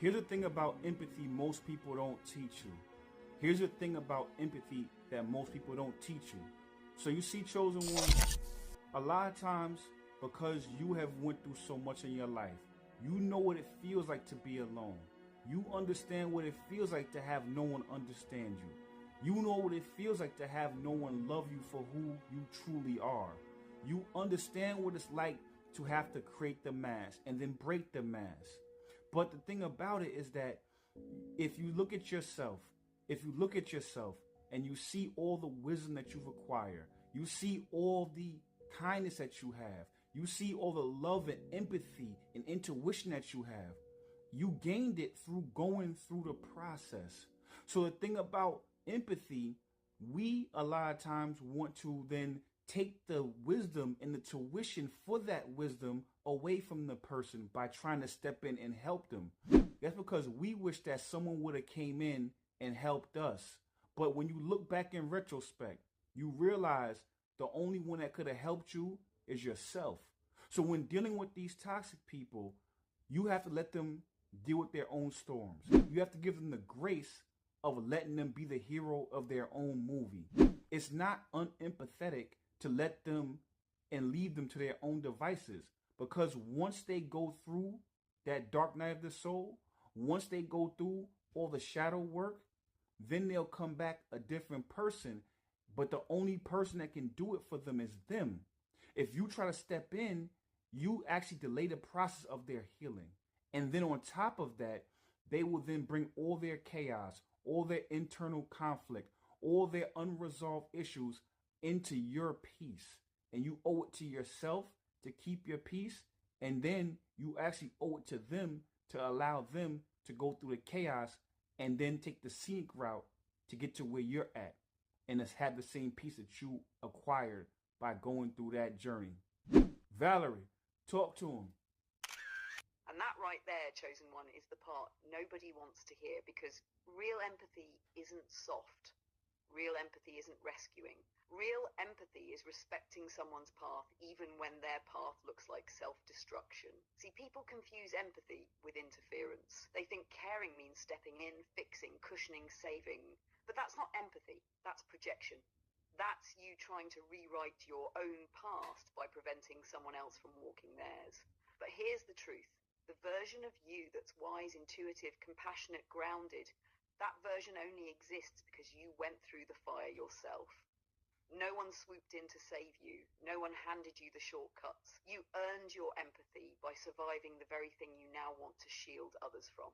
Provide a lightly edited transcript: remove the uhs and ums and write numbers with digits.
Here's the thing about empathy most people don't teach you. Here's the thing about empathy that most people don't teach you. So you see, Chosen One, a lot of times because you have went through so much in your life, you know what it feels like to be alone. You understand what it feels like to have no one understand you. You know what it feels like to have no one love you for who you truly are. You understand what it's like to have to create the mask and then break the mask. But the thing about it is that if you look at yourself, and you see all the wisdom that you've acquired, you see all the kindness that you have, you see all the love and empathy and intuition that you have, you gained it through going through the process. So the thing about empathy, we a lot of times want to then take the wisdom and the tuition for that wisdom away from the person by trying to step in and help them. That's because we wish that someone would have came in and helped us. But when you look back in retrospect, you realize the only one that could have helped you is yourself. So when dealing with these toxic people, you have to let them deal with their own storms. You have to give them the grace of letting them be the hero of their own movie. It's not unempathetic to let them and leave them to their own devices, because once they go through that dark night of the soul, once they go through all the shadow work, then they'll come back a different person. But the only person that can do it for them is them. If you try to step in, you actually delay the process of their healing. And then on top of that, they will then bring all their chaos, all their internal conflict, all their unresolved issues into your peace. And you owe it to yourself to keep your peace. And then you actually owe it to them to allow them to go through the chaos and then take the scenic route to get to where you're at. And just have the same peace that you acquired by going through that journey. Valerie, talk to him. And that right there, Chosen One, is the part nobody wants to hear, because real empathy isn't soft. Real empathy isn't rescuing. Real empathy is respecting someone's path even when their path looks like self-destruction. See, people confuse empathy with interference. They think caring means stepping in, fixing, cushioning, saving. But that's not empathy, that's projection. That's you trying to rewrite your own past by preventing someone else from walking theirs. But here's the truth. The version of you that's wise, intuitive, compassionate, grounded, that version only exists because you went through the fire yourself. No one swooped in to save you. No one handed you the shortcuts. You earned your empathy by surviving the very thing you now want to shield others from.